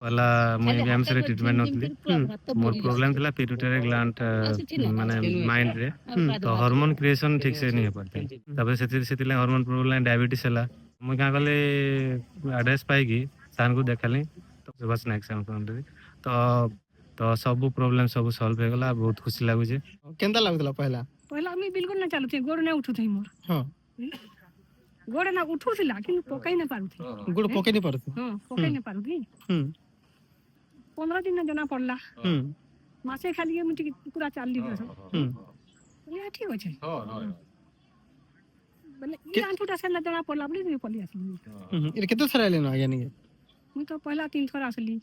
पहला मुझे एम्स रे ट्रीटमेंट नथली मोर प्रॉब्लम थिला पिट्यूटरी ग्लैंड माने माइंड रे तो हार्मोन क्रिएशन ठीक से नहीं हो पाते तबे सेतिले हार्मोन प्रॉब्लम डायबिटीज हला मुझे का गले एड्रेस पाइगी सान को देखली तो बस नेक्स्ट टाइम तो तो सब प्रॉब्लम सब सॉल्व हो गला बहुत खुशी लागु जे केंता लागुतला पहला पहला मी बिल्कुल ना चालू थे गोड़ ना उठू थे मोर हां गोड़ ना उठू थिला कि पकाई ना पारु थे गुड़ पके नहीं परत हां पकाई ना पारु थी 15 दिन ना जना पड़ला मासे खाली मी पूरा चाल ली बस ये ठीक होछे बले ई आंठूटा से ना जना पड़ला बले पली आसली इर केते सारा लेनो आगे नहीं मी तो पहला 3 थर आसली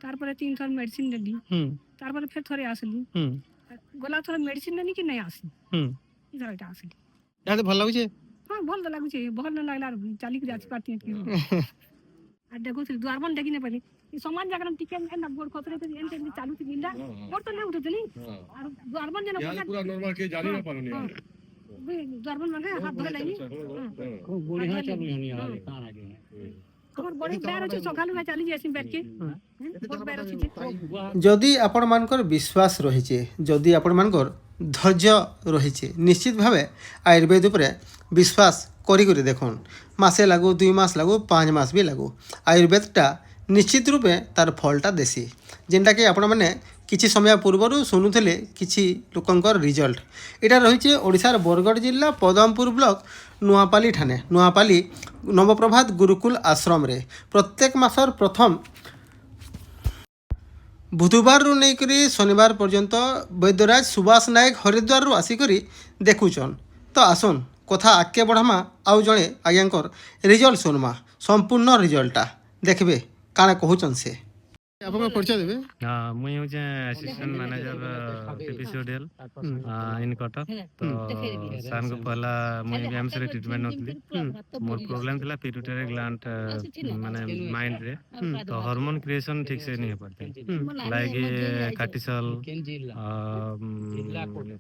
तार पर 3 थर मेडिसिन लेली तार पर फिर थरे आसली गला थर मेडिसिन लेनी कि नहीं आसी इधर इटा आसली याद भल लागु छे हां भल तो लागु छे भल न लागला चाली के जाच पाती है आ देखो से द्वारबन देखि ने पड़ी ई समान जाकर टिके ना गोड़ खतरे पे एन चालू थी गिंडा गोड़ तो नहीं उठतली और द्वारबन जना पूरा नॉर्मल के जानी ना पानी द्वारबन मांगे हाथ धरे लाइनी खूब बढ़िया चल रही है कहां आ गए हमर बड़ी पैर अछि सकालु में चली जेसी बैठ के बहुत पैर अछि जदि आपण मानकर विश्वास रहिछे जदि आपण मानकर धैर्य रहिछे निश्चित भावे आयुर्वेद उपरे विश्वास करी करी देखुन मासे लागू 2 मास लागू 5 मास भी लागू आयुर्वेदटा निश्चित रूपे तार फलटा देसी जेनटा कि आपण माने किछि समय पूर्व शुणुले किछि लोकंकर रिजल्ट यहाँ रही ओडिशार बरगढ़ जिला पदमपुर ब्लॉक नुआपाली ठाणे नुआपाली नवप्रभात गुरुकुल आश्रम रे प्रत्येक मासर प्रथम बुधवार रू नहीं शनिवार पर्यंत वैद्यराज सुभाष नायक हरिद्वार रू आसिकरी देखुचन तो आसन कथा आगे बढ़ामा आउ जड़े आज्ञाकर रिजल्ट सुनमा संपूर्ण रिजल्टा देखबे काଣା कहउचन से आपन परिचय देबे हां मुई हो जे असिस्टेंट मैनेजर पीपीसीओडीएल इन कटक तो सान को पहला मुई एम्स रे ट्रीटमेंट नथली मोर प्रॉब्लम थिला पिट्यूटरी ग्लैंड माने माइंड रे तो हार्मोन क्रिएशन ठीक से नहीं हो पाते लाइक कार्टिसोल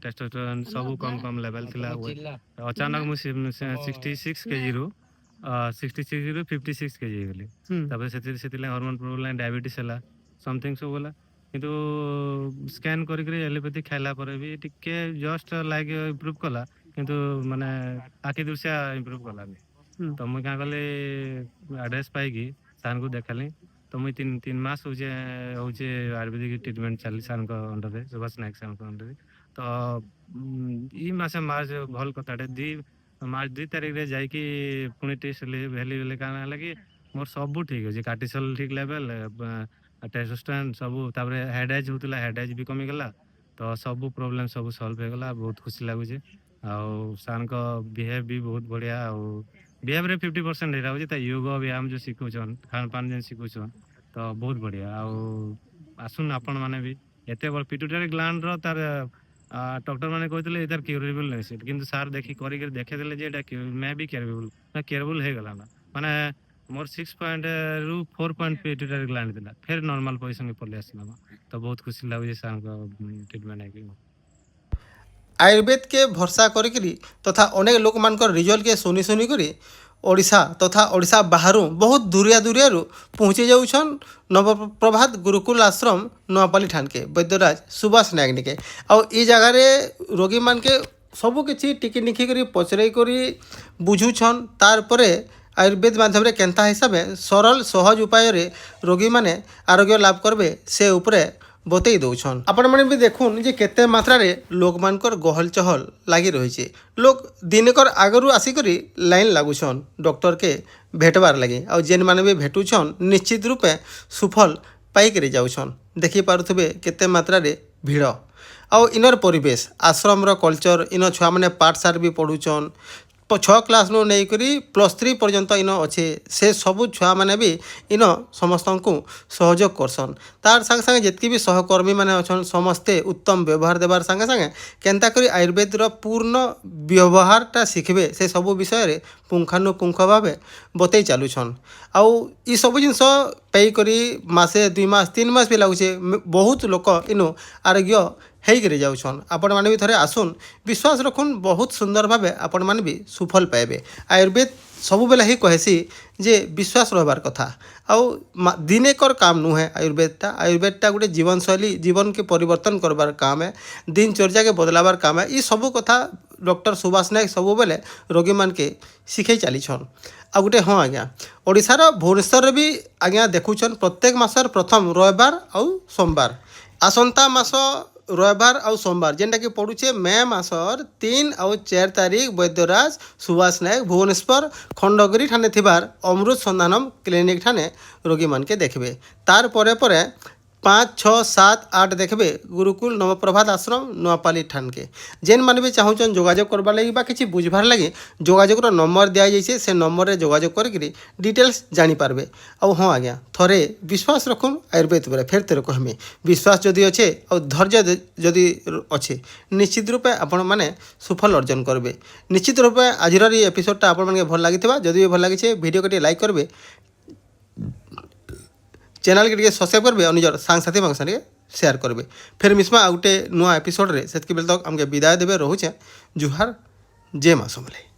टेस्टोस्टेरोन सब कम लेवल थिला अचानक मु 66 केजी रो 66 ରୁ 56 केजी गली तबे सेतिले हार्मोन प्रॉब्लम डायबिटीज हला समथिंग सब होला किंतु स्कैन करी करी एलोपैथी खाइला पर भी टिके जस्ट लाइक इंप्रूव कला किंतु माने आखि दृश्य इंप्रूव कला तो मुई का गले एड्रेस पाइगी सान को देखली तो मुई 3 मास होचे आयुर्वेदिक ट्रीटमेंट चली सान को अंडर रे सुभाष नायक सान को अंडर तो ई मासे मार्च भल कथाटे दी मार्च 2 तारीख रे जाई कि पुणी टेस्ट वैल्यू ले काना लगी मोर सब ठीक अछि कार्टिसोल ठीक लेवल टेस्टोस्टेरोन सब ताबरे हेडेज होतला हेडेज भी कमी गला तो सब प्रॉब्लम सब सॉल्व हो गला बहुत खुशी लागु छे आ सान को बिहेव भी बहुत बढ़िया आ बिहेव रे 50% हे रहउ जे त योग व्यायाम जो सिखौ छन खान पान जे सिखौ छन तो बहुत बढ़िया आ आसुन आपण माने भी एते बड़ पिट्यूटरी ग्लैंड रो तार डॉक्टर मैंने कहते इधर क्यूरेबल नहीं सीट किंतु सार देखी कर देखे देले जे एटा मैं भी क्यूरेबल हो गला ना माने मोर 6 पॉइंट रु 4 पॉइंट पिट्यूटरी ग्लैंड दिला फिर नॉर्मल पोजीशन में पले आसला तो बहुत खुशी लागु जे सार को ट्रीटमेंट है कि आयुर्वेद के भरसा करी तथा अनेक लोक मानकर रिजल्ट के सुनी सुनी करी ओडिशा तथा ओडिशा बाहर बहुत दूरिया दूरिया पहुँची जाऊन नवप्रभात गुरुकुल आश्रम नुआपाली ठाण के वैद्यराज सुभाष नायक निके आउ ई जगार रोगी मान के सबू किसी टिकी निखी कर पचरई कर बुझुछन तार परे आयुर्वेद माध्यम रे केंता हिसाब सरल सहज उपाय रे रोगी माने आरोग्य लाभ करबे से उपरे बतई दौन आपण मैंने भी देखुन जे केते मात्रा रे लोक मानकर गहल चहल लगी रही लोग दिनकर आगरू आसिकरी लाइन लागुछन डॉक्टर के भेटबार लगे आ जेन माने भी भेटुछन निश्चित रूपे सुफल पाइक जाउछन देखि पारुथबे केते मात्रा रे भीड़ आ इनर परिवेश आश्रम रो कल्चर इन छुआ माने पाठशार भी पढ़ुछन 6 क्लास नु नहीं करी +3 पर्यंत इन अच्छे से सबू छुआ मैंने भी इन समस्त को सहयोग करसन तार संगे संगे जितकी भी सहकर्मी मैंने अच्छन समस्ते उत्तम व्यवहार देवार संगे संगे केंता करी आयुर्वेद पूर्ण व्यवहारटा शिखबे से सबू विषय रे पुंखानुपुंख भाव बतई चलुछन आउ ई सब जिनस पाई करी मासे 2 मास 3 मास भी लगुचे बहुत लोक इनु आरोग्य हेकरी जाउछन आपण माने भी थरे आसुन विश्वास रखुन बहुत सुंदर भावे आपण माने भी सुफल पाइबे आयुर्वेद ସବୁବେଲେ ହିଁ କହେସି ଯେ ବିଶ୍ୱାସ ରହିବାର କଥା ଆଉ ଦିନେକର କାମ ନୁହେଁ ଆୟୁର୍ବେଦଟା ଗୋଟେ ଜୀବନଶୈଳୀ ଜୀବନକେ ପରିବର୍ତ୍ତନ କରବାର କାମ है ଦିନଚର୍ଯ୍ୟାକେ ବଦଲାବାର କାମ है ଇ ସବୁ କଥା ଡକ୍ଟର ସୁବାସ ନାୟକ ସବୁବେଲେ ରୋଗୀମାନକେ ଶିଖେଇ ଚାଲିଛନ୍ ଆଉ ଗୋଟେ ହଁ ଆଜ୍ଞା ଓଡ଼ିଶାର ଭୁବନେଶ୍ୱରରେ ବି ଆଜ୍ଞା ଦେଖୁଛନ୍ ପ୍ରତ୍ୟେକ ମାସର ପ୍ରଥମ ରବିବାର ଆଉ ସୋମବାର ଆସନ୍ତା ମାସ ରବିବାର ଆଉ ସୋମବାର ଯେନ୍ଟାକି ପଡ଼ୁଛେ ମେ ମାସର 3 ଆଉ 4 ତାରିଖ ବୈଦ୍ୟରାଜ ସୁବାସ ନାୟକ ଭୁବନେଶ୍ୱର ଖଣ୍ଡଗିରି ଠାନେ ଥିବାର ଅମୃତ ସନ୍ଧାନମ କ୍ଲିନିକ୍ ଠାନେ ରୋଗୀମାନକେ ଦେଖିବେ ତାର ପରେ 5, 6, 7, 8 देखबे गुरुकुल नवप्रभात आश्रम नुआपाली ठानके जेन माने भी चाहूचन जोगाजोग करबार लगी बा किछि बुझबार लगी जोगाजोगर नंबर दिया जाइछे से नंबर रे जोगाजोग करके डिटेल्स जानि पारबे आ हाँ आज्ञा थरे विश्वास रखुन आयुर्वेद पर फेर तेरे कहमी विश्वास जदि अच्छे और धैर्य जदि अच्छे निश्चित रूपे आपण माने सुफल अर्जन करबे निश्चित रूपे आजिर एपिसोडटा आपण माने भल लागिथिबा जदि भल लागिछे वीडियो को लाइक करबे चैनल के सब्सक्राइब करबे और निजर सांग साथी मांग साथे शेयर करबे फिर मिसमा आ गोटे नुआ एपिसोड रे सेतके बेल तक हमके विदाय देबे रहुचे जुहार जय मां समले।